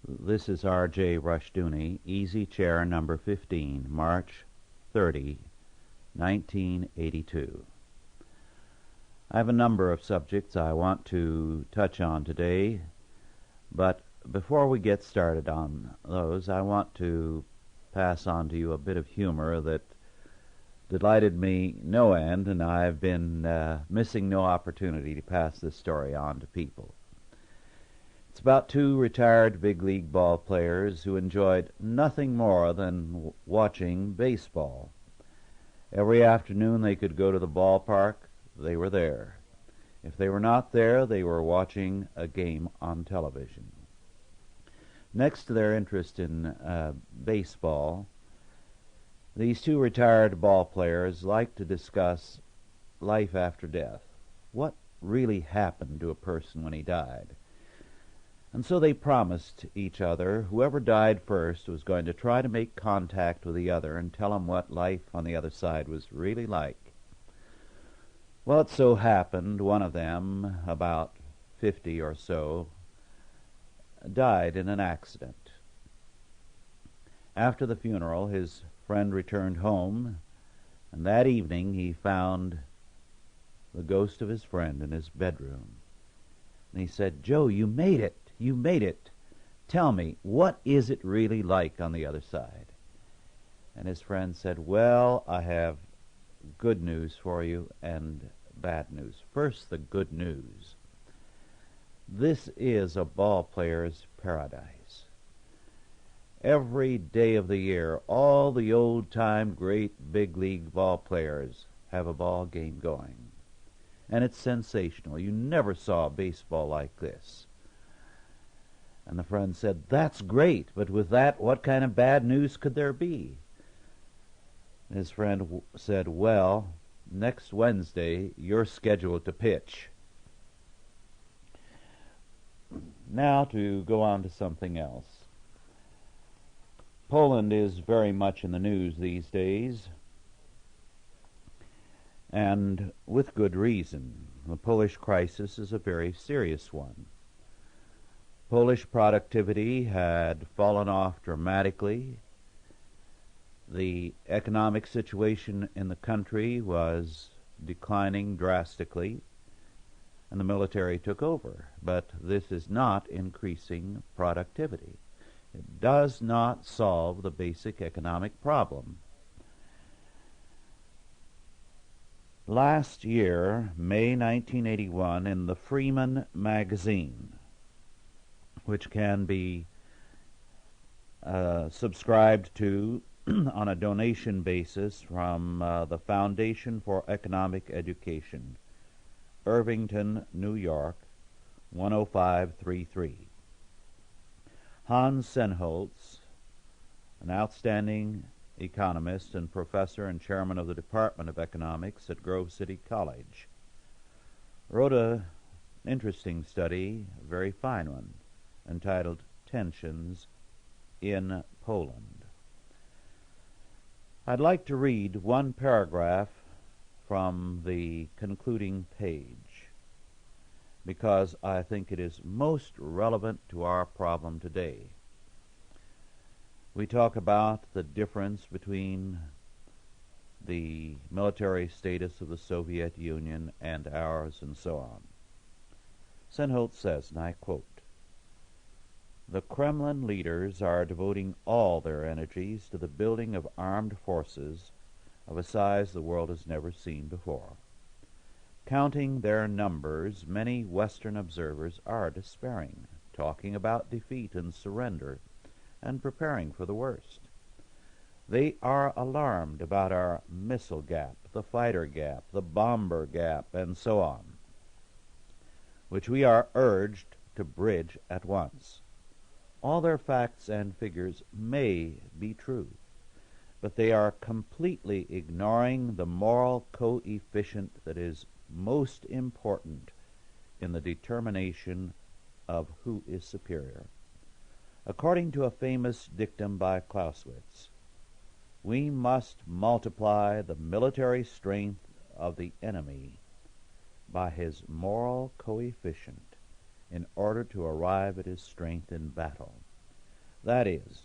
This is R.J. Rushdoony, Easy Chair number 15, March 30, 1982. I have a number of subjects I want to touch on today, but before we get started on those, I want to pass on to you a bit of humor that delighted me no end, and I've been missing no opportunity to pass this story on to people. It's about two retired big league ball players who enjoyed nothing more than watching baseball. Every afternoon they could go to the ballpark, they were there. If they were not there, they were watching a game on television. Next to their interest in baseball, these two retired ball players like to discuss life after death. What really happened to a person when he died? And so they promised each other whoever died first was going to try to make contact with the other and tell him what life on the other side was really like. Well, it so happened one of them, about 50 or so, died in an accident. After the funeral, his friend returned home, and that evening he found the ghost of his friend in his bedroom. And he said, "Joe, you made it. You made it. Tell me, what is it really like on the other side?" And his friend said, "Well, I have good news for you and bad news. First, the good news. This is a ball player's paradise. Every day of the year, all the old-time great big league ball players have a ball game going. And it's sensational. You never saw baseball like this." And the friend said, "That's great, but with that, what kind of bad news could there be?" His friend said, "Well, next Wednesday, you're scheduled to pitch." Now to go on to something else. Poland is very much in the news these days, and with good reason. The Polish crisis is a very serious one. Polish productivity had fallen off dramatically. The economic situation in the country was declining drastically, and the military took over. But this is not increasing productivity. It does not solve the basic economic problem. Last year, May 1981, in the Freeman magazine, which can be subscribed to on a donation basis from the Foundation for Economic Education, Irvington, New York, 10533. Hans Senholz, an outstanding economist and professor and chairman of the Department of Economics at Grove City College, wrote an interesting study, a very fine one, entitled Tensions in Poland. I'd like to read one paragraph from the concluding page because I think it is most relevant to our problem today. We talk about the difference between the military status of the Soviet Union and ours and so on. Senholz says, and I quote, "The Kremlin leaders are devoting all their energies to the building of armed forces of a size the world has never seen before. Counting their numbers, many Western observers are despairing, talking about defeat and surrender, and preparing for the worst. They are alarmed about our missile gap, the fighter gap, the bomber gap, and so on, which we are urged to bridge at once. All their facts and figures may be true, but they are completely ignoring the moral coefficient that is most important in the determination of who is superior. According to a famous dictum by Clausewitz, we must multiply the military strength of the enemy by his moral coefficient in order to arrive at his strength in battle. That is,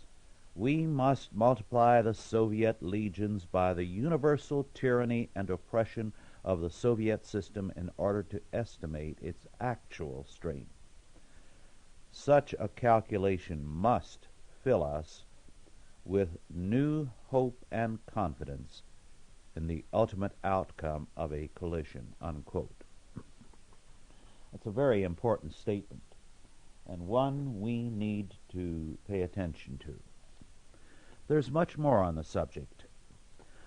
we must multiply the Soviet legions by the universal tyranny and oppression of the Soviet system in order to estimate its actual strength. Such a calculation must fill us with new hope and confidence in the ultimate outcome of a collision, unquote. That's a very important statement, and one we need to pay attention to. There's much more on the subject.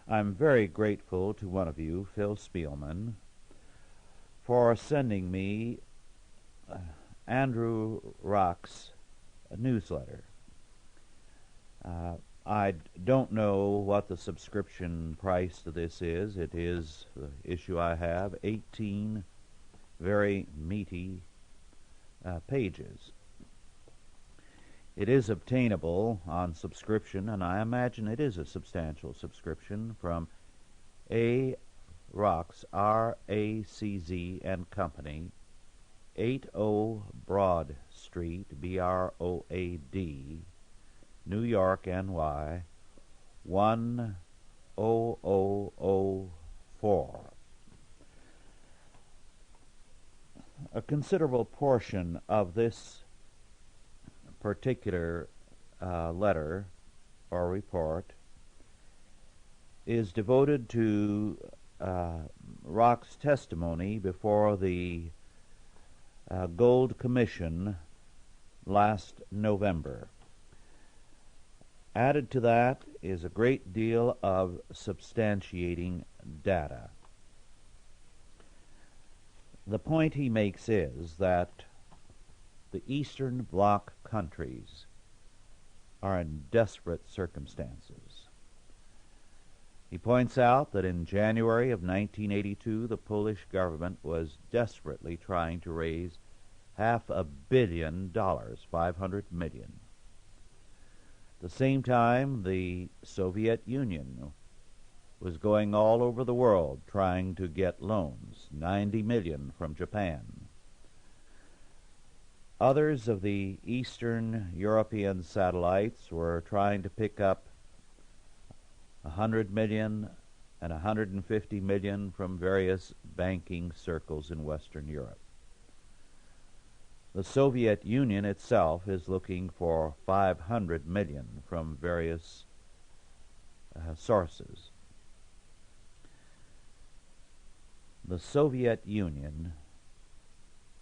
I'm very grateful to one of you, Phil Spielman, for sending me Andrew Rock's newsletter. I don't know what the subscription price to this is. It is the issue I have, 18 very meaty pages. It is obtainable on subscription, and I imagine it is a substantial subscription, from A. Rocks, R-A-C-Z and Company, 80 Broad Street, B-R-O-A-D, New York, N.Y., 10004. A considerable portion of this particular letter or report is devoted to Rock's testimony before the Gold Commission last November. Added to that is a great deal of substantiating data. The point he makes is that the Eastern Bloc countries are in desperate circumstances. He points out that in January of 1982, the Polish government was desperately trying to raise $500 million, 500 million. At the same time, the Soviet Union was going all over the world trying to get loans, 90 million from Japan. Others of the Eastern European satellites were trying to pick up 100 million and 150 million from various banking circles in Western Europe. The Soviet Union itself is looking for 500 million from various sources. The Soviet Union,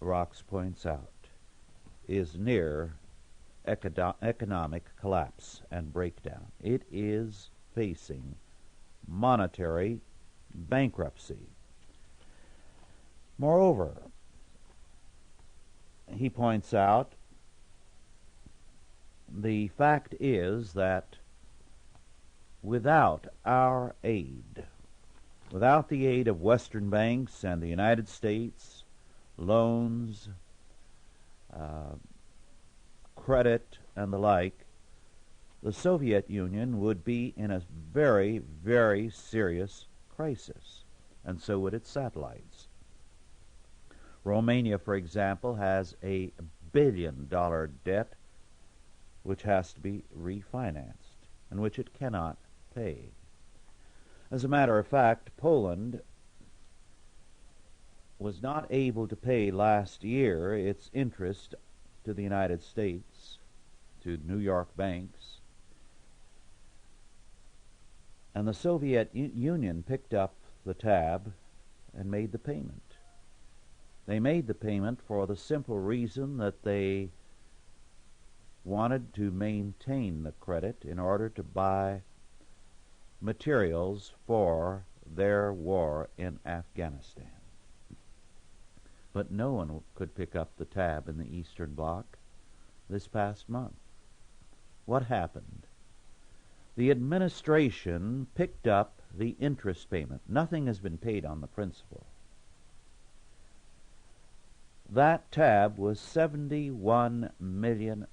Rocks points out, is near economic collapse and breakdown. It is facing monetary bankruptcy. Moreover, he points out, the fact is that without our aid, without the aid of Western banks and the United States, loans, credit, and the like, the Soviet Union would be in a very, very serious crisis, and so would its satellites. Romania, for example, has a $1 billion debt which has to be refinanced and which it cannot pay. As a matter of fact, Poland was not able to pay last year its interest to the United States, to New York banks, and the Soviet Union picked up the tab and made the payment. They made the payment for the simple reason that they wanted to maintain the credit in order to buy materials for their war in Afghanistan. But no one could pick up the tab in the Eastern Bloc this past month. What happened? The administration picked up the interest payment. Nothing has been paid on the principal. That tab was $71 million.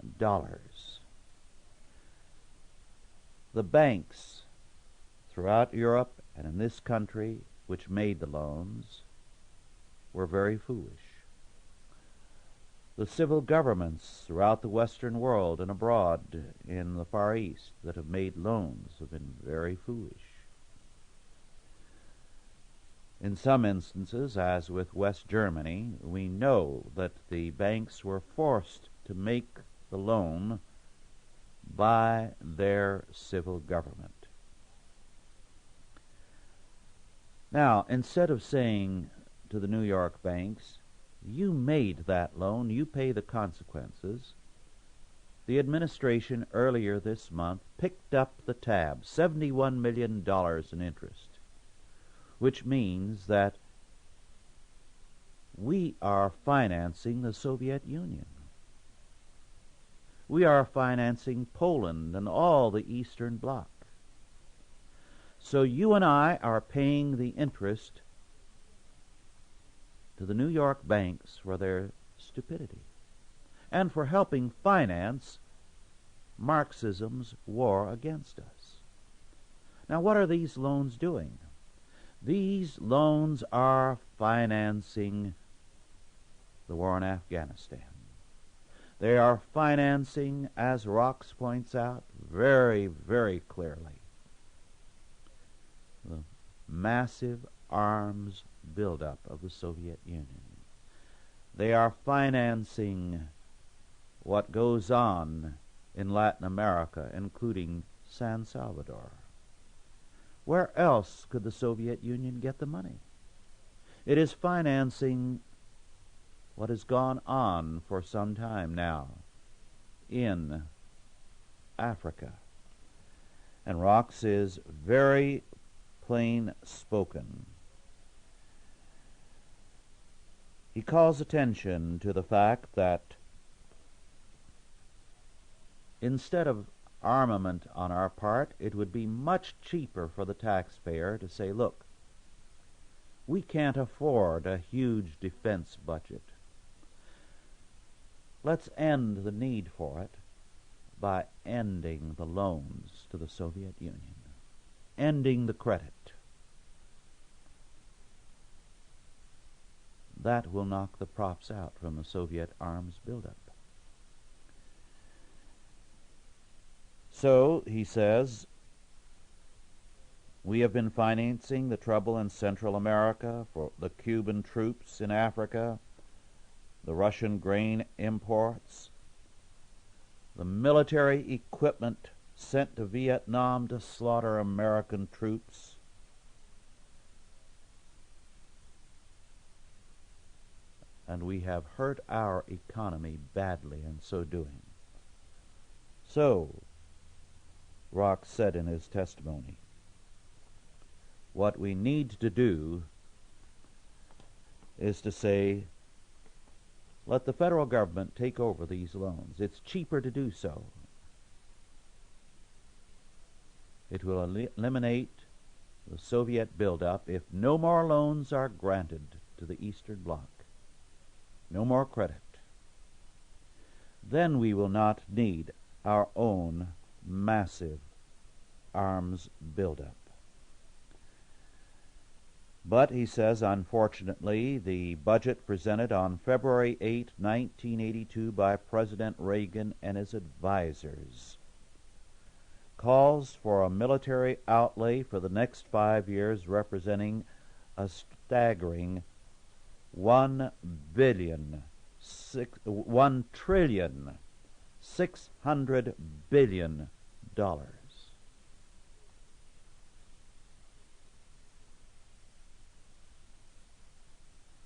The banks throughout Europe and in this country which made the loans were very foolish. the civil governments throughout the Western world and abroad in the Far East that have made loans have been very foolish. In some instances, as with West Germany, we know that the banks were forced to make the loan by their civil government. Now, instead of saying to the New York banks, you made that loan, you pay the consequences, the administration earlier this month picked up the tab, $71 million in interest, which means that we are financing the Soviet Union. We are financing Poland and all the Eastern Bloc. So you and I are paying the interest to the New York banks for their stupidity and for helping finance Marxism's war against us. Now, what are these loans doing? These loans are financing the war in Afghanistan. They are financing, as Rox points out very, very clearly, the massive arms buildup of the Soviet Union. They are financing what goes on in Latin America, including San Salvador. Where else could the Soviet Union get the money? It is financing what has gone on for some time now in Africa. And Rox is very plain spoken. He calls attention to the fact that instead of armament on our part, it would be much cheaper for the taxpayer to say, look, we can't afford a huge defense budget. Let's end the need for it by ending the loans to the Soviet Union, ending the credit. That will knock the props out from the Soviet arms buildup. So, he says, we have been financing the trouble in Central America, for the Cuban troops in Africa, the Russian grain imports, the military equipment sent to Vietnam to slaughter American troops, and we have hurt our economy badly in so doing. So, Rox said in his testimony, what we need to do is to say, let the federal government take over these loans. It's cheaper to do so. It will eliminate the Soviet buildup if no more loans are granted to the Eastern Bloc. No more credit. Then we will not need our own massive arms buildup. But, he says, unfortunately, the budget presented on February 8, 1982 by President Reagan and his advisors calls for a military outlay for the next 5 years representing a staggering $1 trillion, $600 billion.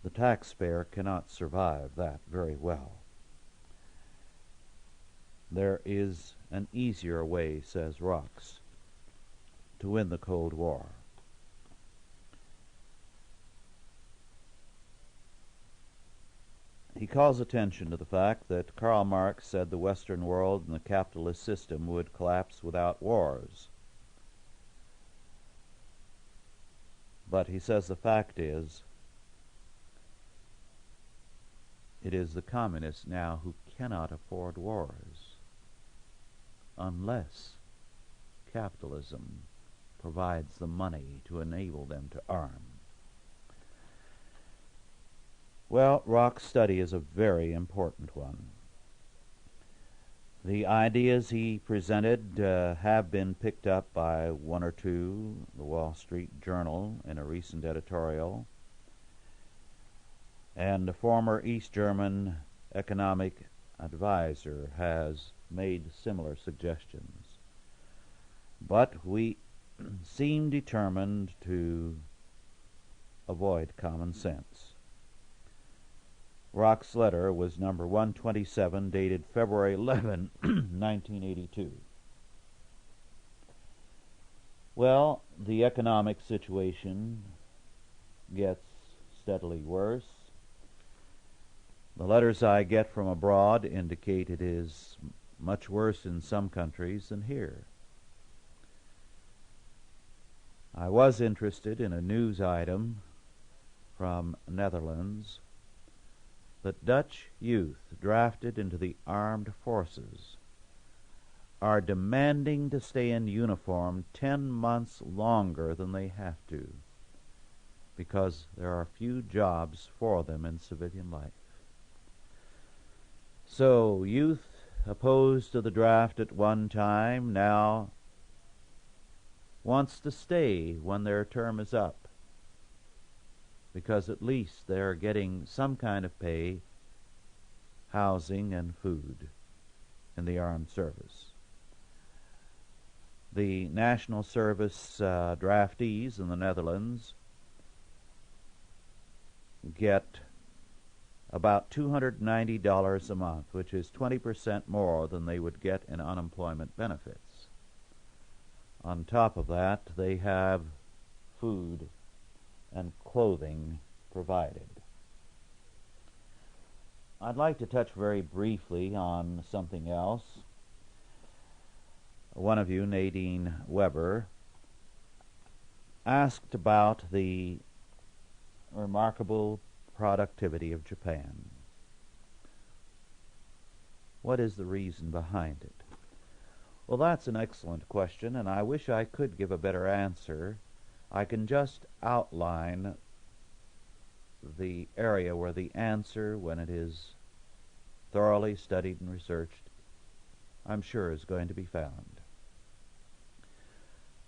The taxpayer cannot survive that very well. There is an easier way, says Rox, to win the Cold War. He calls attention to the fact that Karl Marx said the Western world and the capitalist system would collapse without wars. But he says the fact is, it is the communists now who cannot afford wars unless capitalism provides the money to enable them to arm. Well, Rock's study is a very important one. The ideas he presented have been picked up by one or two, the Wall Street Journal in a recent editorial, and a former East German economic advisor has made similar suggestions. But we seem determined to avoid common sense. Rock's letter was number 127, dated February 11, 1982. Well, the economic situation gets steadily worse. The letters I get from abroad indicate it is much worse in some countries than here. I was interested in a news item from Netherlands that Dutch youth drafted into the armed forces are demanding to stay in uniform 10 months longer than they have to because there are few jobs for them in civilian life. So youth opposed to the draft at one time now wants to stay when their term is up, because at least they're getting some kind of pay, housing, and food in the armed service. The National Service draftees in the Netherlands get about $290 a month, which is 20% more than they would get in unemployment benefits. On top of that, they have food and clothing provided. I'd like to touch very briefly on something else. One of you, Nadine Weber, asked about the remarkable productivity of Japan. What is the reason behind it? Well, that's an excellent question, and I wish I could give a better answer. I can just outline the area where the answer, when it is thoroughly studied and researched, I'm sure is going to be found.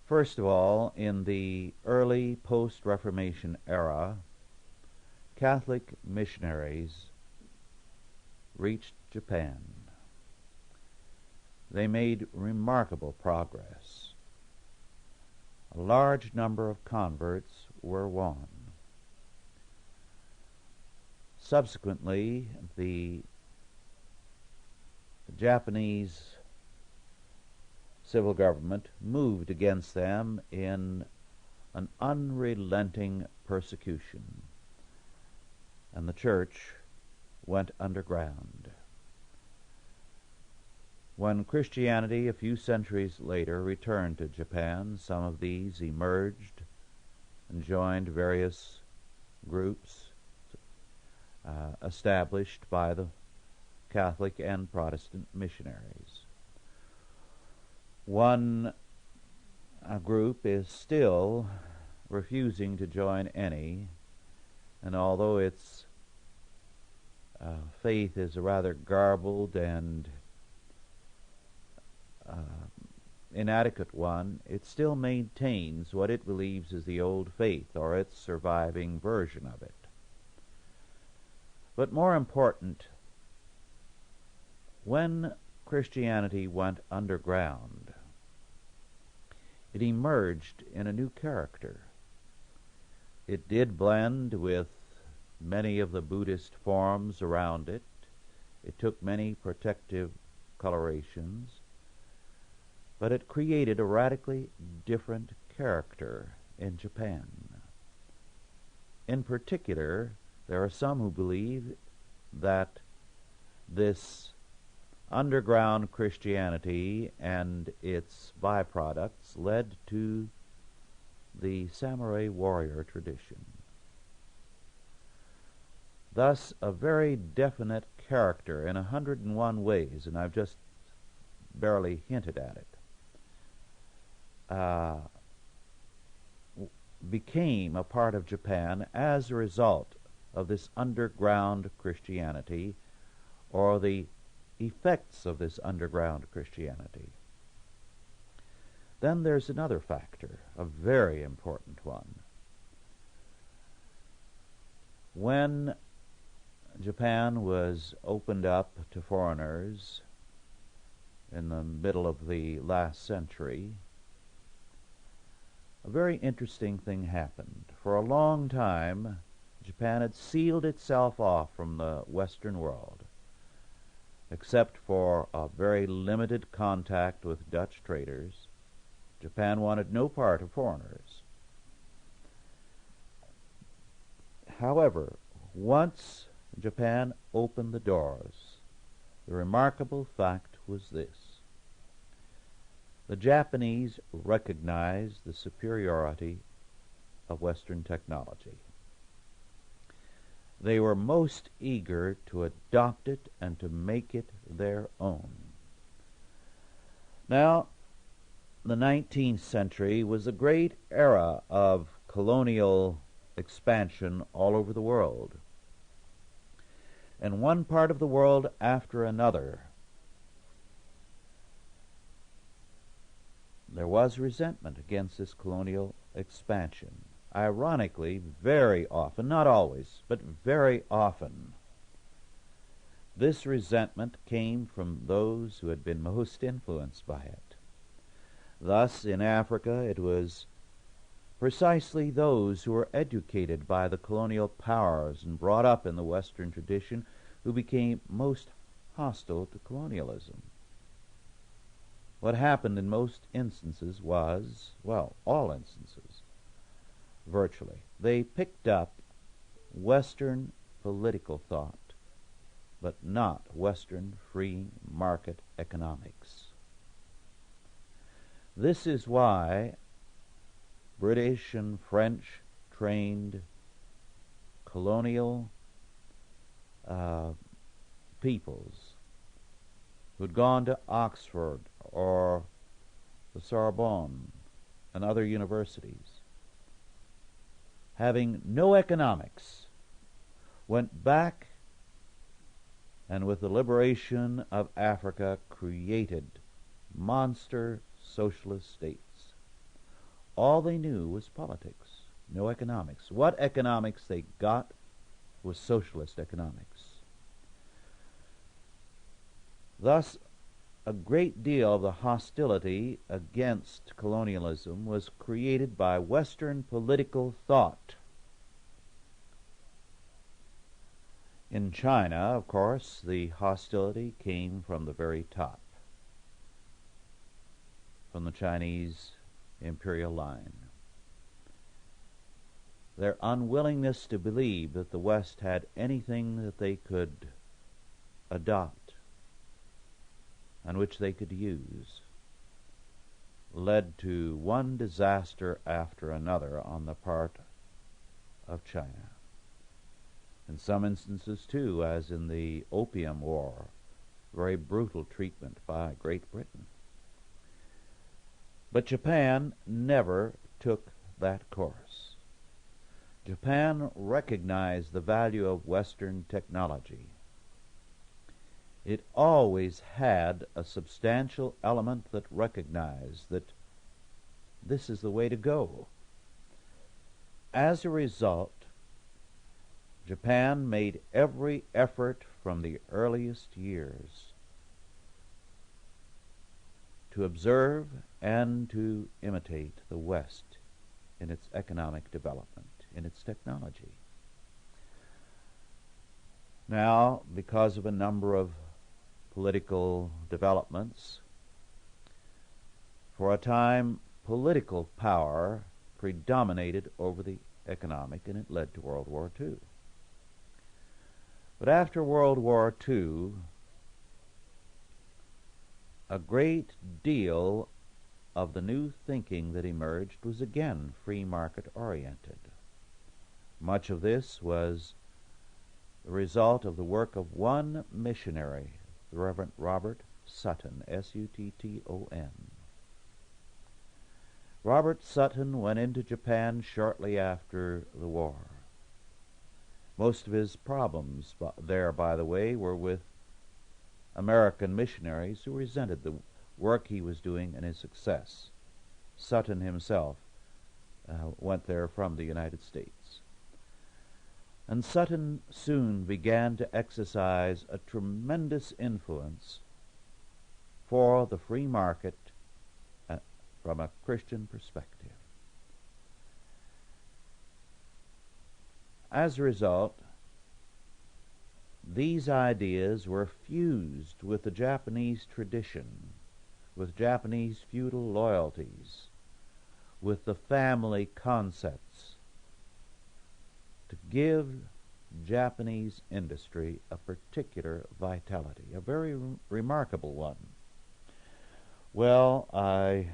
First of all, in the early post-Reformation era, Catholic missionaries reached Japan. They made remarkable progress. A large number of converts were won. Subsequently, the Japanese civil government moved against them in an unrelenting persecution, and the church went underground. When Christianity, a few centuries later, returned to Japan, some of these emerged and joined various groups established by the Catholic and Protestant missionaries. One group is still refusing to join any, and although its faith is a rather garbled and inadequate one, it still maintains what it believes is the old faith, or its surviving version of it. But more important, when Christianity went underground, it emerged in a new character. It did blend with many of the Buddhist forms around it. It took many protective colorations, but it created a radically different character in Japan. In particular, there are some who believe that this underground Christianity and its byproducts led to the samurai warrior tradition. Thus, a very definite character in 101 ways, and I've just barely hinted at it, became a part of Japan as a result of this underground Christianity, or the effects of this underground Christianity. Then there's another factor, a very important one. When Japan was opened up to foreigners in the middle of the last century, a very interesting thing happened. For a long time, Japan had sealed itself off from the Western world, except for a very limited contact with Dutch traders. Japan wanted no part of foreigners. However, once Japan opened the doors, the remarkable fact was this: the Japanese recognized the superiority of Western technology. They were most eager to adopt it and to make it their own. Now, the 19th century was a great era of colonial expansion all over the world. And one part of the world after another, there was resentment against this colonial expansion. Ironically, very often, not always, but very often, this resentment came from those who had been most influenced by it. Thus, in Africa, it was precisely those who were educated by the colonial powers and brought up in the Western tradition who became most hostile to colonialism. What happened in most instances was, well, all instances, virtually, they picked up Western political thought, but not Western free market economics. This is why British and French trained colonial peoples who'd gone to Oxford or the Sorbonne and other universities, having no economics, went back and with the liberation of Africa created monster socialist states. All they knew was politics, no economics. What economics they got was socialist economics. Thus, a great deal of the hostility against colonialism was created by Western political thought. In China, of course, the hostility came from the very top, from the Chinese imperial line. Their unwillingness to believe that the West had anything that they could adopt and which they could use led to one disaster after another on the part of China. In some instances, too, as in the Opium War, very brutal treatment by Great Britain. But Japan never took that course. Japan recognized the value of Western technology. It always had a substantial element that recognized that this is the way to go. As a result, Japan made every effort from the earliest years to observe and to imitate the West in its economic development, in its technology. Now, because of a number of political developments, for a time political power predominated over the economic, and it led to World War II. But after World War II, a great deal of the new thinking that emerged was again free market oriented. Much of this was the result of the work of one missionary, the Reverend Robert Sutton, S-U-T-T-O-N. Robert Sutton went into Japan shortly after the war, Most of his problems there, by the way, were with American missionaries who resented the work he was doing and his success. Sutton himself went there from the United States. And Sutton soon began to exercise a tremendous influence for the free market from a Christian perspective. As a result, these ideas were fused with the Japanese tradition, with Japanese feudal loyalties, with the family concepts, to give Japanese industry a particular vitality, a very remarkable one. Well, I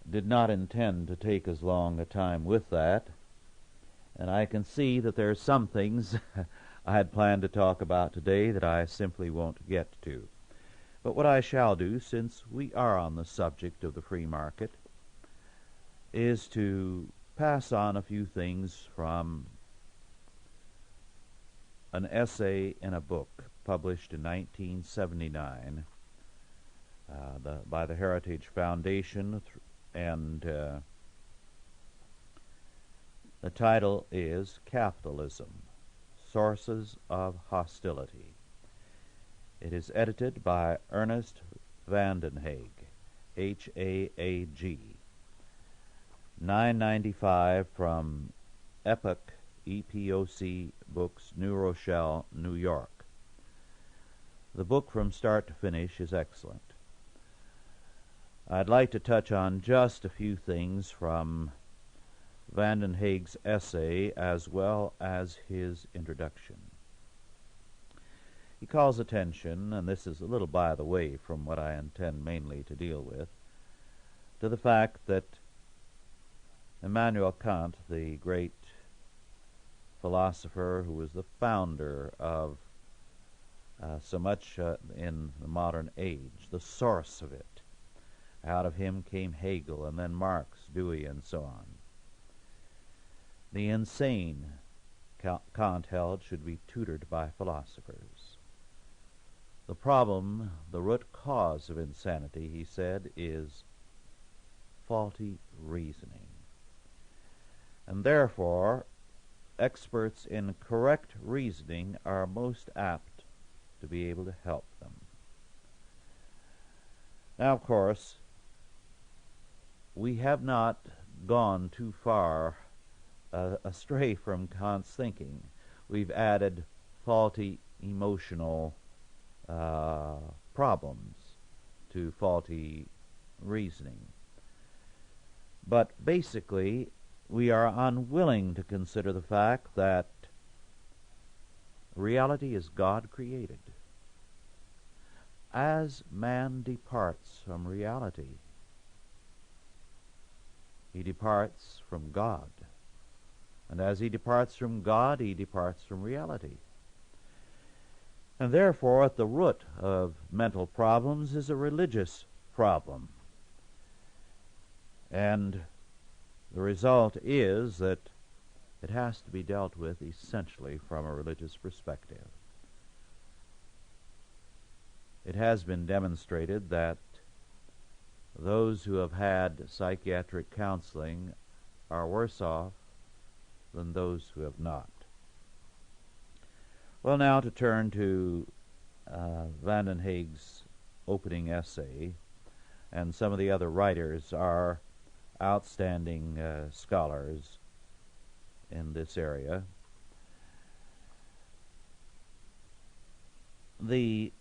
did not intend to take as long a time with that, and I can see that there are some things I had planned to talk about today that I simply won't get to. But what I shall do, since we are on the subject of the free market, is to pass on a few things from an essay in a book published in 1979 by the Heritage Foundation, and the title is Capitalism, Sources of Hostility. It is edited by Ernest Vandenhaeg, H-A-A-G. $9.95 from Epoch, EPOC Books, New Rochelle, New York. The book from start to finish is excellent. I'd like to touch on just a few things from Vandenhaeg's essay as well as his introduction. He calls attention, and this is a little by the way from what I intend mainly to deal with, to the fact that Immanuel Kant, the great philosopher who was the founder of so much in the modern age, the source of it, out of him came Hegel and then Marx, Dewey, and so on. The insane, Kant held, should be tutored by philosophers. The problem, the root cause of insanity, he said, is faulty reasoning. And therefore, experts in correct reasoning are most apt to be able to help them. Now, of course, we have not gone too far astray from Kant's thinking. We've added faulty emotional problems to faulty reasoning. But basically, we are unwilling to consider the fact that reality is God created. As man departs from reality, he departs from God. And as he departs from God, he departs from reality. And therefore, at the root of mental problems is a religious problem. And the result is that it has to be dealt with essentially from a religious perspective. It has been demonstrated that those who have had psychiatric counseling are worse off than those who have not. Well, now to turn to Vandenhaeg's opening essay, and some of the other writers are outstanding scholars in this area. The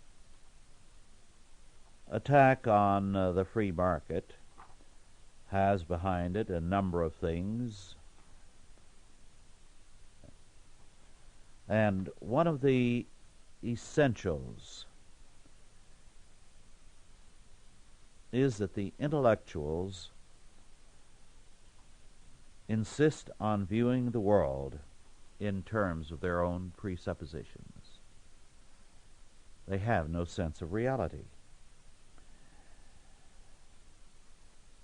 attack on the free market has behind it a number of things, and one of the essentials is that the intellectuals insist on viewing the world in terms of their own presuppositions. They have no sense of reality.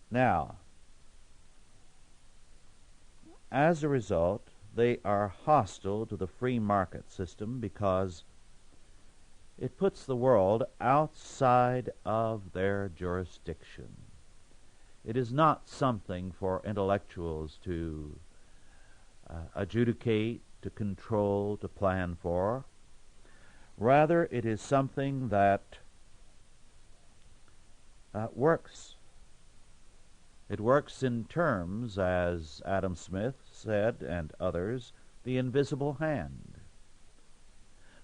Now, as a result, they are hostile to the free market system because it puts the world outside of their jurisdiction. It is not something for intellectuals to adjudicate, to control, to plan for. Rather, it is something that works. It works in terms, as Adam Smith said and others, the invisible hand.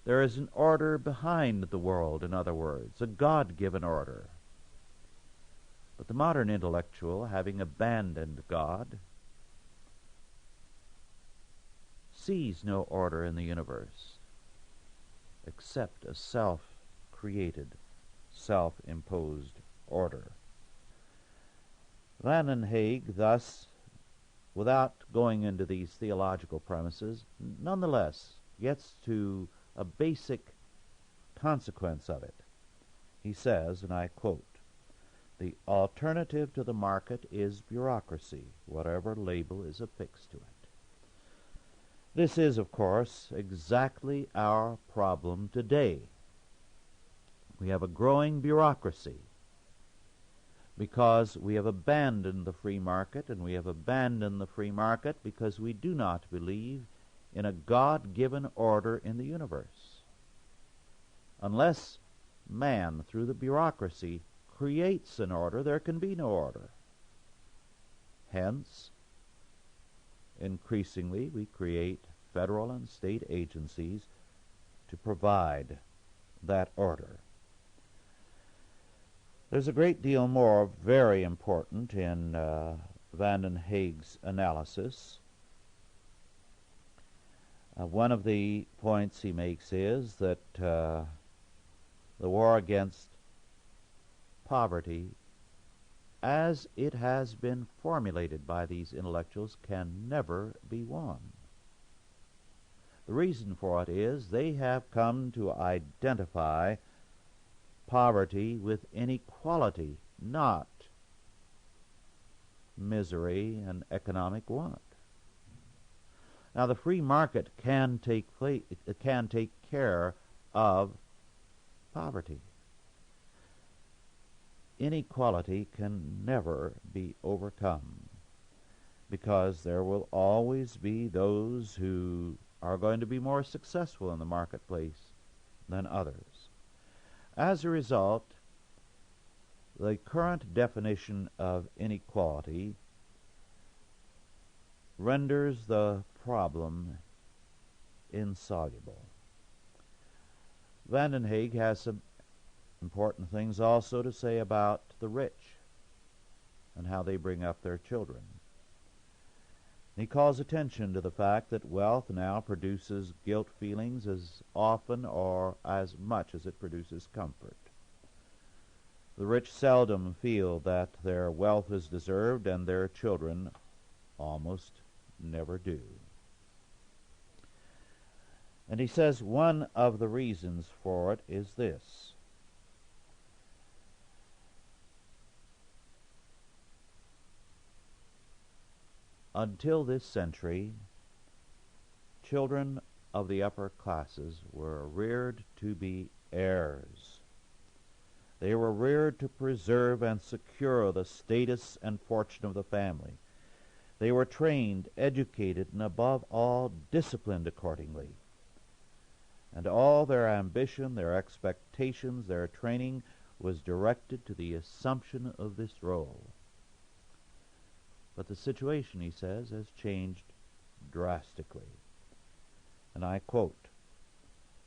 There is an order behind the world, in other words, a God-given order. But the modern intellectual, having abandoned God, sees no order in the universe except a self-created, self-imposed order. Van den Haag, thus, without going into these theological premises, nonetheless gets to a basic consequence of it. He says, and I quote, "The alternative to the market is bureaucracy, whatever label is affixed to it." This is, of course, exactly our problem today. We have a growing bureaucracy because we have abandoned the free market, and we have abandoned the free market because we do not believe in a God-given order in the universe. Unless man, through the bureaucracy, creates an order, there can be no order. Hence, increasingly, we create federal and state agencies to provide that order. There's a great deal more very important in Van den Haag's analysis. One of the points he makes is that the war against poverty, as it has been formulated by these intellectuals, can never be won. The reason for it is they have come to identify poverty with inequality, not misery and economic want. Now, the free market can take care of poverty. Inequality can never be overcome because there will always be those who are going to be more successful in the marketplace than others. As a result, the current definition of inequality renders the problem insoluble. Van den Haag has some important things also to say about the rich and how they bring up their children. He calls attention to the fact that wealth now produces guilt feelings as often or as much as it produces comfort. The rich seldom feel that their wealth is deserved, and their children almost never do. And he says one of the reasons for it is this: until this century, children of the upper classes were reared to be heirs. They were reared to preserve and secure the status and fortune of the family. They were trained, educated, and above all, disciplined accordingly. And all their ambition, their expectations, their training was directed to the assumption of this role. But the situation, he says, has changed drastically. And I quote,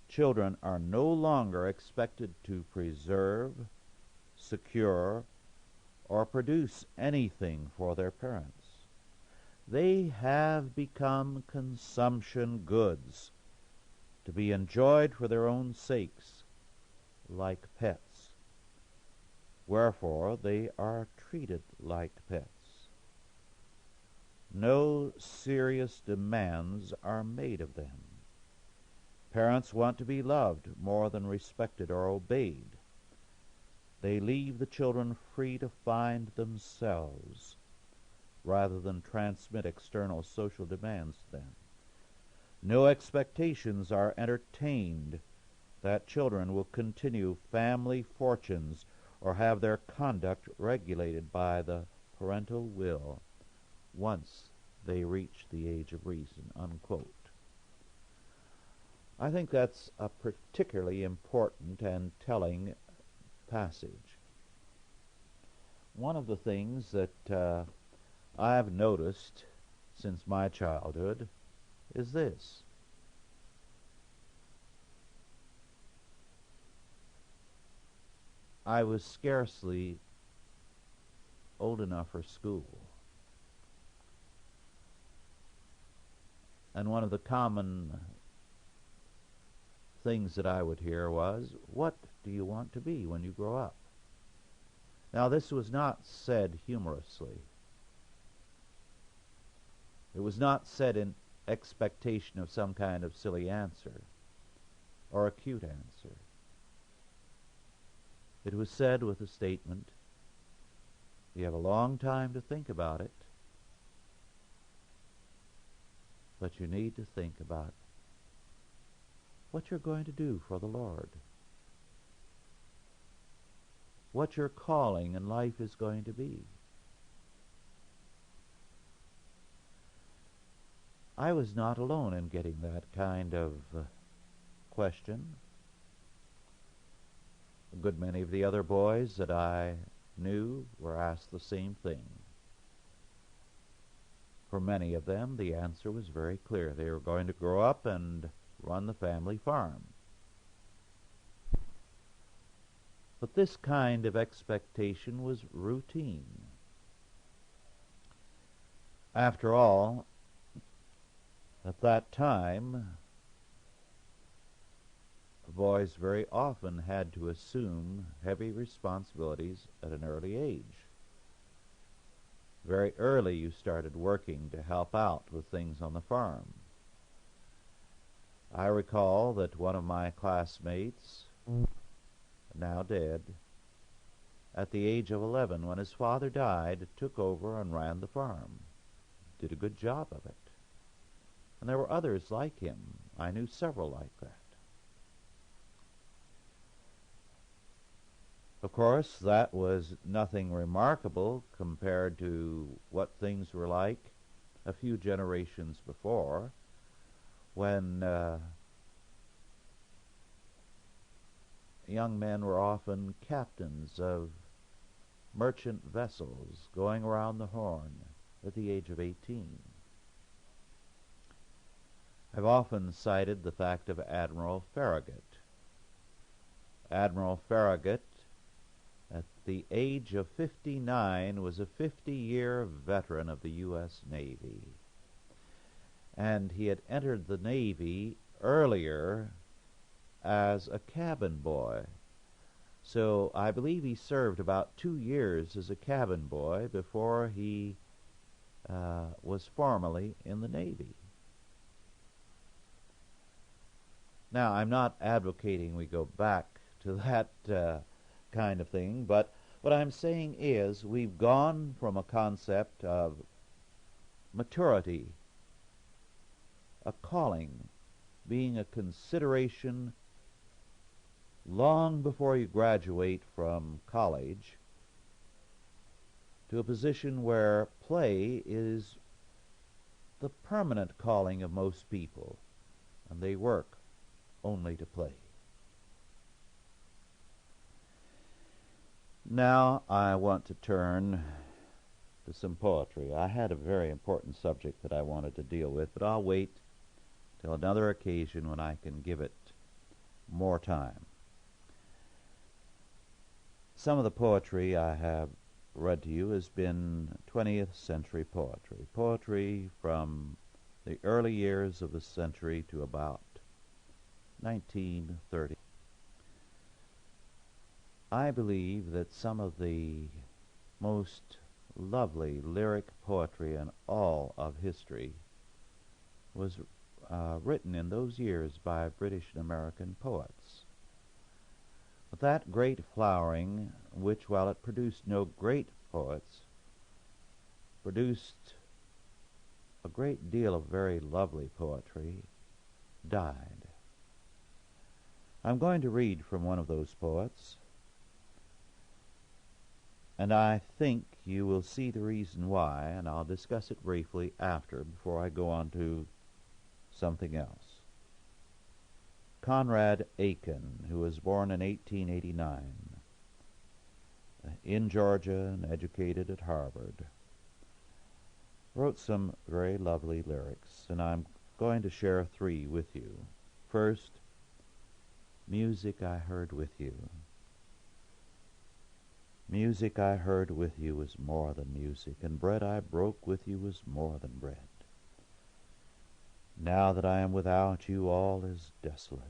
"Children are no longer expected to preserve, secure, or produce anything for their parents. They have become consumption goods, to be enjoyed for their own sakes, like pets. Wherefore they are treated like pets. No serious demands are made of them. Parents want to be loved more than respected or obeyed. They leave the children free to find themselves rather than transmit external social demands to them. No expectations are entertained that children will continue family fortunes or have their conduct regulated by the parental will once they reach the age of reason, unquote. I think that's a particularly important and telling passage. One of the things that I've noticed since my childhood is this. I was scarcely old enough for school. And one of the common things that I would hear was, "What do you want to be when you grow up?" Now, this was not said humorously. It was not said in expectation of some kind of silly answer or a cute answer. It was said with a statement, "You have a long time to think about it, but you need to think about what you're going to do for the Lord, what your calling in life is going to be." I was not alone in getting that kind of question. A good many of the other boys that I knew were asked the same thing. For many of them, the answer was very clear. They were going to grow up and run the family farm. But this kind of expectation was routine. After all, at that time, boys very often had to assume heavy responsibilities at an early age. Very early you started working to help out with things on the farm. I recall that one of my classmates, now dead, at the age of 11, when his father died, took over and ran the farm. Did a good job of it. And there were others like him. I knew several like that. Of course, that was nothing remarkable compared to what things were like a few generations before, when young men were often captains of merchant vessels going around the Horn at the age of 18. I've often cited the fact of Admiral Farragut. Admiral Farragut, at the age of 59, was a 50-year veteran of the U.S. Navy. And he had entered the Navy earlier as a cabin boy. So I believe he served about 2 years as a cabin boy before he was formally in the Navy. Now, I'm not advocating we go back to that kind of thing, but what I'm saying is we've gone from a concept of maturity, a calling, being a consideration long before you graduate from college, to a position where play is the permanent calling of most people, and they work only to play. Now I want to turn to some poetry. I had a very important subject that I wanted to deal with, but I'll wait till another occasion when I can give it more time. Some of the poetry I have read to you has been 20th century poetry, poetry from the early years of the century to about 1930. I believe that some of the most lovely lyric poetry in all of history was written in those years by British and American poets. But that great flowering, which, while it produced no great poets, produced a great deal of very lovely poetry, died. I'm going to read from one of those poets, and I think you will see the reason why, and I'll discuss it briefly before I go on to something else. Conrad Aiken, who was born in 1889 in Georgia and educated at Harvard, wrote some very lovely lyrics, and I'm going to share 3 with you. First, music I heard with you. Music I heard with you was more than music, and bread I broke with you was more than bread. Now that I am without you, all is desolate.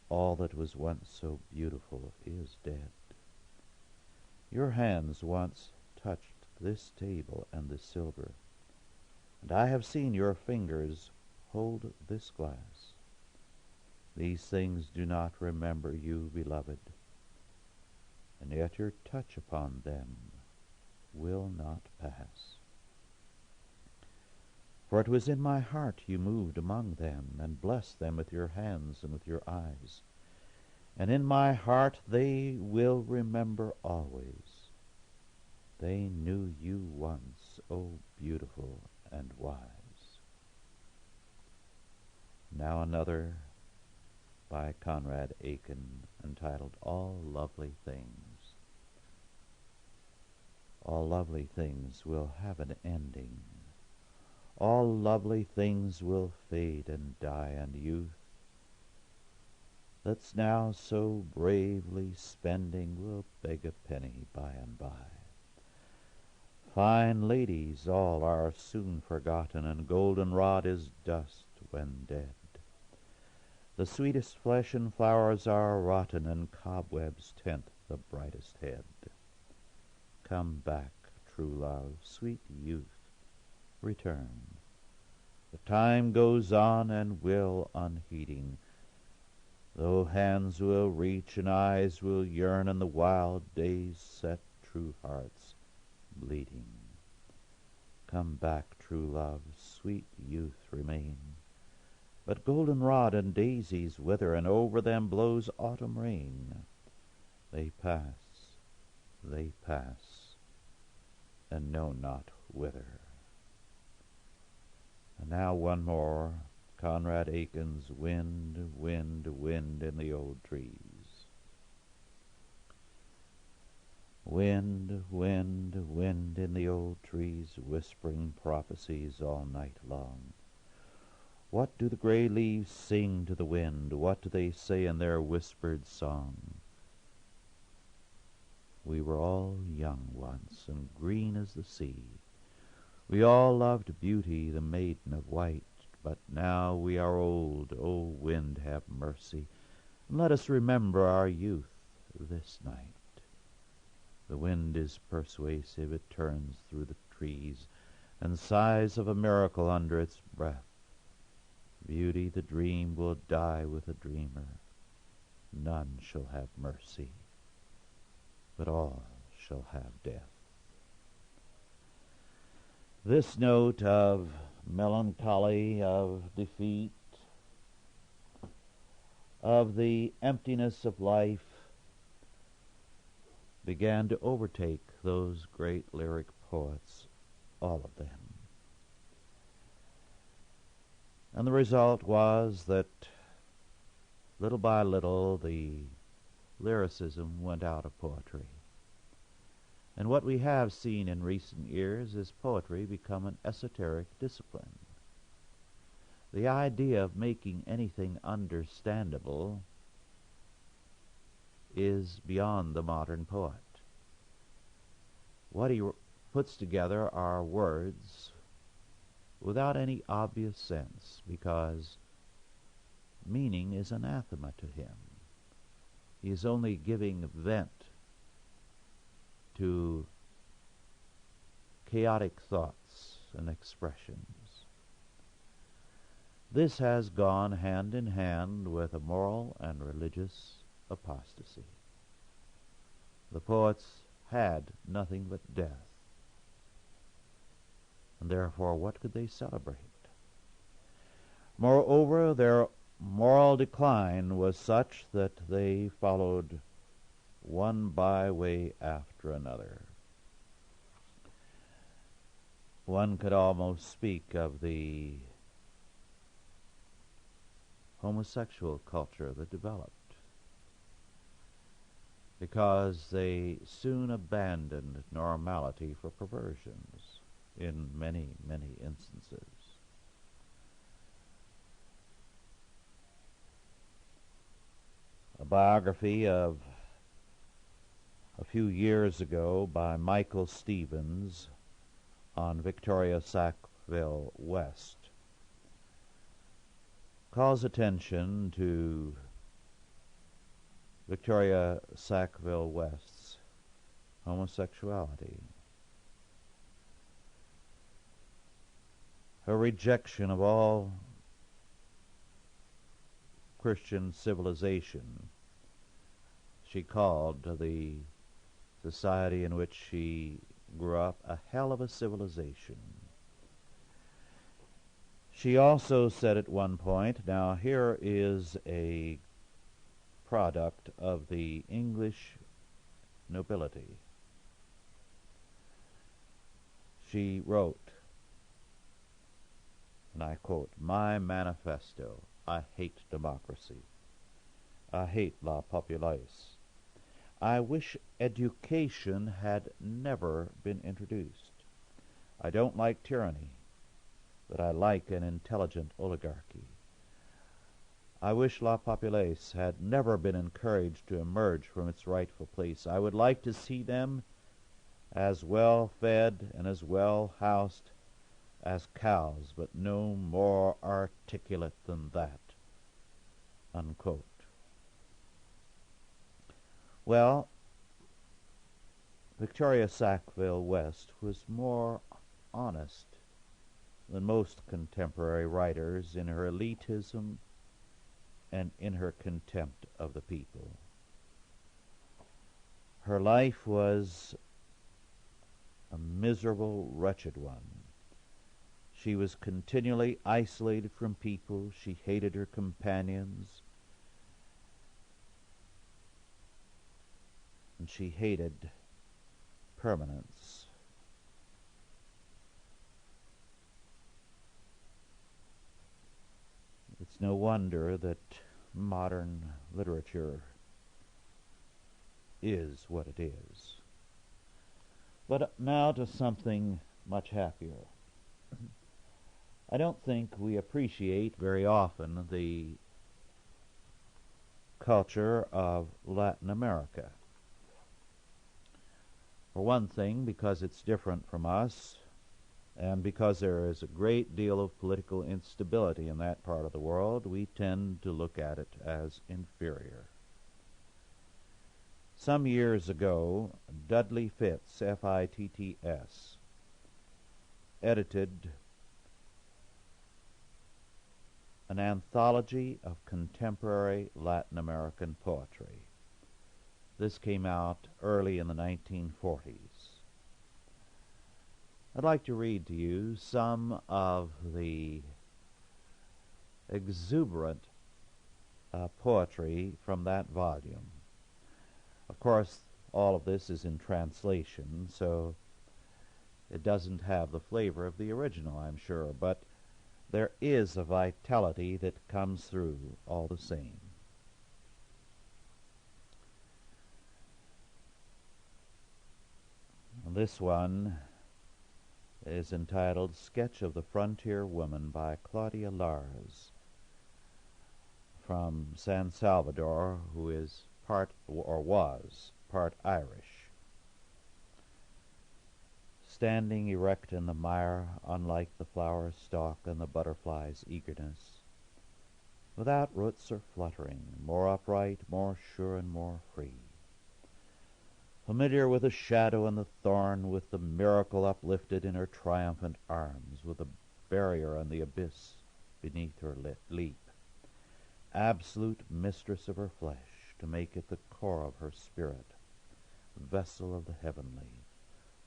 All that was once so beautiful is dead. Your hands once touched this table and this silver, and I have seen your fingers hold this glass. These things do not remember you, beloved, and yet your touch upon them will not pass. For it was in my heart you moved among them, and blessed them with your hands and with your eyes. And in my heart they will remember always. They knew you once, O beautiful and wise. Now another by Conrad Aiken, entitled All Lovely Things. All lovely things will have an ending. All lovely things will fade and die, and youth, that's now so bravely spending, will beg a penny by and by. Fine ladies all are soon forgotten, and goldenrod is dust when dead. The sweetest flesh and flowers are rotten, and cobwebs tint the brightest head. Come back, true love, sweet youth, return. The time goes on and will unheeding, though hands will reach and eyes will yearn, and the wild days set true hearts bleeding. Come back, true love, sweet youth, remain. But goldenrod and daisies wither, and over them blows autumn rain. They pass, and know not whither. And now one more, Conrad Aiken's Wind, Wind, Wind in the Old Trees. Wind, wind, wind in the old trees, whispering prophecies all night long. What do the gray leaves sing to the wind? What do they say in their whispered song? We were all young once, and green as the sea. We all loved beauty, the maiden of white, but now we are old. O wind, have mercy, and let us remember our youth this night. The wind is persuasive, it turns through the trees, and sighs of a miracle under its breath. Beauty, the dream, will die with a dreamer. None shall have mercy, but all shall have death. This note of melancholy, of defeat, of the emptiness of life began to overtake those great lyric poets, all of them. And the result was that little by little the lyricism went out of poetry. And what we have seen in recent years is poetry become an esoteric discipline. The idea of making anything understandable is beyond the modern poet. What he puts together are words without any obvious sense, because meaning is anathema to him. He is only giving vent to chaotic thoughts and expressions. This has gone hand in hand with a moral and religious apostasy. The poets had nothing but death, and therefore what could they celebrate? Moreover, their moral decline was such that they followed one byway after another. One could almost speak of the homosexual culture that developed, because they soon abandoned normality for perversions in many, many instances. A biography of a few years ago by Michael Stevens on Victoria Sackville West calls attention to Victoria Sackville West's homosexuality, her rejection of all Christian civilization. She called the society in which she grew up a hell of a civilization. She also said at one point, now here is a product of the English nobility. She wrote, and I quote, "My manifesto, I hate democracy. I hate la populace. I wish education had never been introduced. I don't like tyranny, but I like an intelligent oligarchy. I wish la populace had never been encouraged to emerge from its rightful place. I would like to see them as well fed and as well housed as cows, but no more articulate than that." Unquote. Well, Victoria Sackville West was more honest than most contemporary writers in her elitism and in her contempt of the people. Her life was a miserable, wretched one. She was continually isolated from people. She hated her companions. And she hated permanence. It's no wonder that modern literature is what it is. But now to something much happier. I don't think we appreciate very often the culture of Latin America. For one thing, because it's different from us, and because there is a great deal of political instability in that part of the world, we tend to look at it as inferior. Some years ago, Dudley Fitts, F-I-T-T-S, edited an anthology of contemporary Latin American poetry. This came out early in the 1940s. I'd like to read to you some of the exuberant poetry from that volume. Of course, all of this is in translation, so it doesn't have the flavor of the original, I'm sure, but there is a vitality that comes through all the same. This one is entitled Sketch of the Frontier Woman by Claudia Lars from San Salvador, who is part, or was, part Irish. Standing erect in the mire, unlike the flower's stalk and the butterfly's eagerness, without roots or fluttering, more upright, more sure, and more free. Familiar with the shadow and the thorn, with the miracle uplifted in her triumphant arms, with the barrier and the abyss beneath her leap. Absolute mistress of her flesh, to make it the core of her spirit, vessel of the heavenly,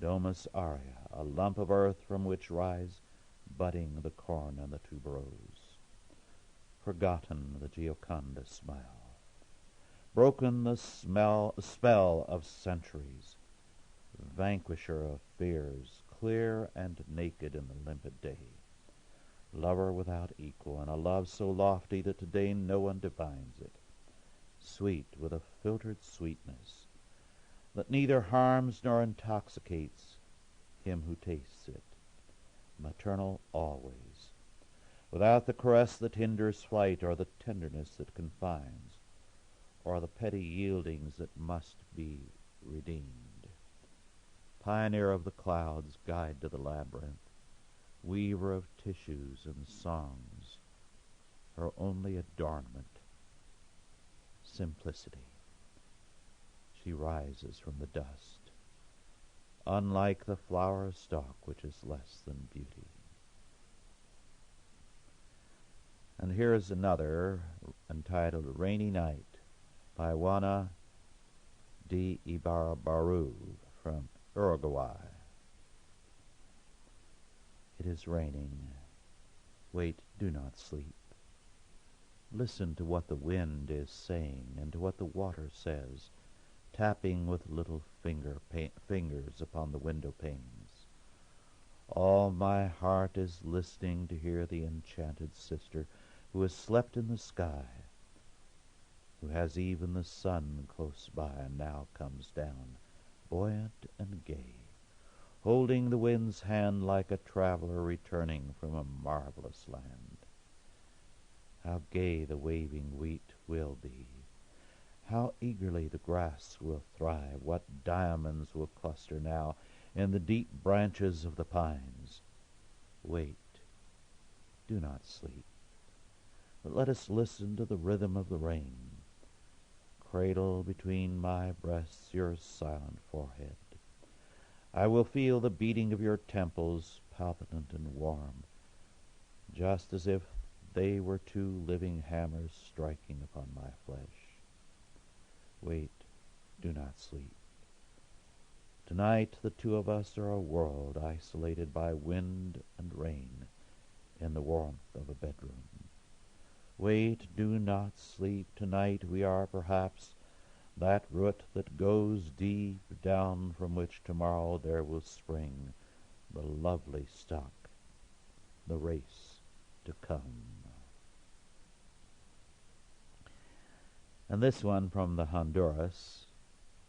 domus aurea, a lump of earth from which rise budding the corn and the tuberose. forgotten the Gioconda smile, broken the spell of centuries, vanquisher of fears, clear and naked in the limpid day, lover without equal, and a love so lofty that today no one divines it, sweet with a filtered sweetness that neither harms nor intoxicates him who tastes it, maternal always, without the caress that hinders flight, or the tenderness that confines, or the petty yieldings that must be redeemed. Pioneer of the clouds, guide to the labyrinth, weaver of tissues and songs, her only adornment, simplicity. She rises from the dust, unlike the flower stalk which is less than beauty. And here is another entitled Rainy Night by Juana de Ibarbaru from Uruguay. It is raining. Wait, do not sleep. Listen to what the wind is saying and to what the water says, tapping with little fingers upon the window panes. All my heart is listening to hear the enchanted sister who has slept in the sky, who has even the sun close by and now comes down, buoyant and gay, holding the wind's hand like a traveler returning from a marvelous land. How gay the waving wheat will be! How eagerly the grass will thrive! What diamonds will cluster now in the deep branches of the pines! Wait, do not sleep, but let us listen to the rhythm of the rain. Cradle between my breasts your silent forehead. I will feel the beating of your temples, palpitant and warm, just as if they were two living hammers striking upon my flesh. Wait, do not sleep. Tonight the two of us are a world isolated by wind and rain in the warmth of a bedroom. Wait, do not sleep. Tonight we are perhaps that root that goes deep down from which tomorrow there will spring the lovely stock, the race to come. And this one from the Honduras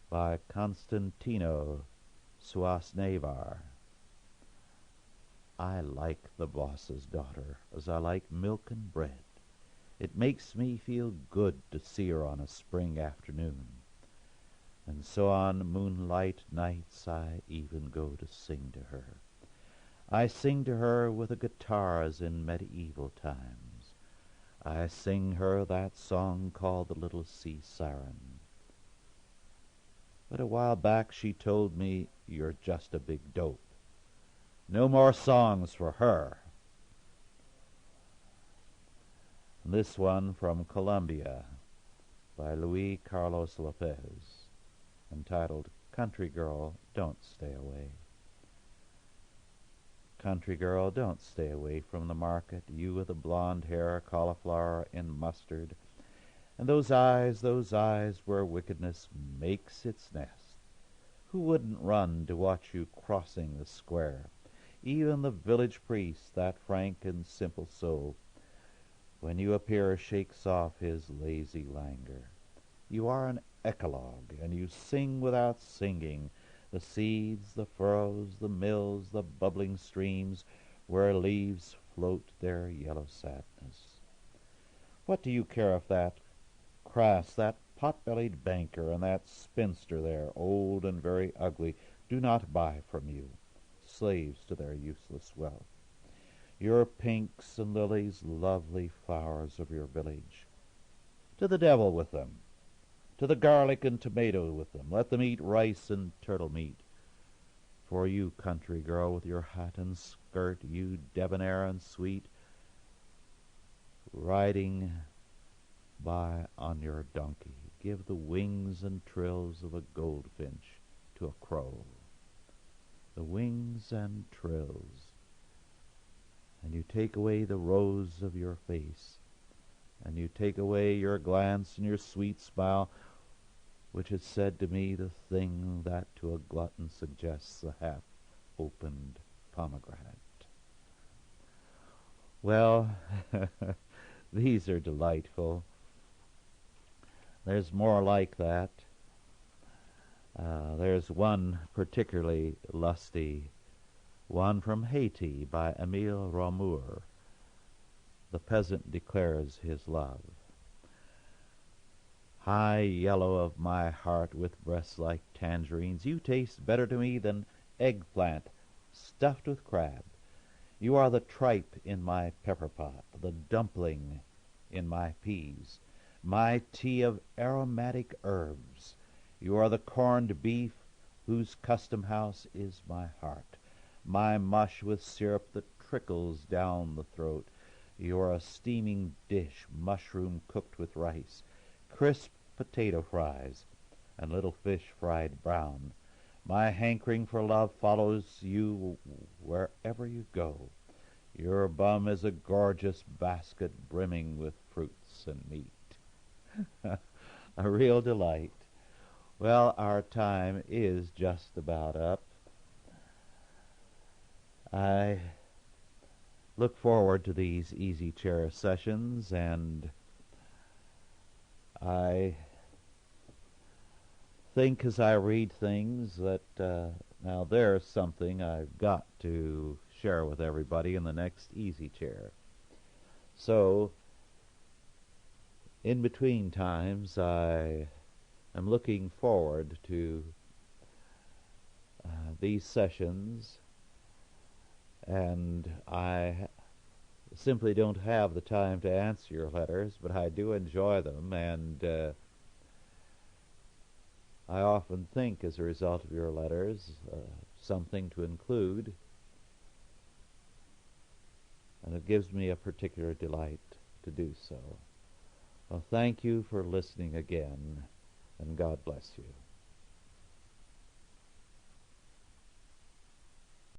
by Constantino Suasnevar. I like the boss's daughter as I like milk and bread. It makes me feel good to see her on a spring afternoon. And so on moonlight nights I even go to sing to her. I sing to her with a guitar as in medieval times. I sing her that song called the Little Sea Siren. But a while back she told me, you're just a big dope. No more songs for her. This one from Colombia by Luis Carlos Lopez, entitled Country Girl, Don't Stay Away. Country girl, don't stay away from the market, you with the blonde hair, cauliflower and mustard, and those eyes where wickedness makes its nest. Who wouldn't run to watch you crossing the square? Even the village priest, that frank and simple soul, when you appear, shakes off his lazy languor. You are an eclogue, and you sing without singing, the seeds, the furrows, the mills, the bubbling streams, where leaves float their yellow sadness. What do you care if that crass, that pot-bellied banker, and that spinster there, old and very ugly, do not buy from you, slaves to their useless wealth? Your pinks and lilies, lovely flowers of your village. To the devil with them. To the garlic and tomato with them. Let them eat rice and turtle meat. For you, country girl, with your hat and skirt, you debonair and sweet, riding by on your donkey, give the wings and trills of a goldfinch to a crow. The wings and trills. And you take away the rose of your face, and you take away your glance and your sweet smile, which has said to me the thing that to a glutton suggests the half-opened pomegranate. Well, these are delightful. There's more like that. There's one particularly lusty, one from Haiti by Emile Ramour. The peasant declares his love. High yellow of my heart with breasts like tangerines, you taste better to me than eggplant stuffed with crab. You are the tripe in my pepper pot, the dumpling in my peas, my tea of aromatic herbs. You are the corned beef whose custom house is my heart, my mush with syrup that trickles down the throat. You are a steaming dish, mushroom cooked with rice, crisp potato fries, and little fish fried brown. My hankering for love follows you wherever you go. Your bum is a gorgeous basket brimming with fruits and meat. A real delight. Well, our time is just about up. I look forward to these easy chair sessions, and I think as I read things that now there's something I've got to share with everybody in the next easy chair. So, in between times, I am looking forward to these sessions, and I simply don't have the time to answer your letters, but I do enjoy them, and I often think, as a result of your letters, something to include, and it gives me a particular delight to do so. Well, thank you for listening again, and God bless you.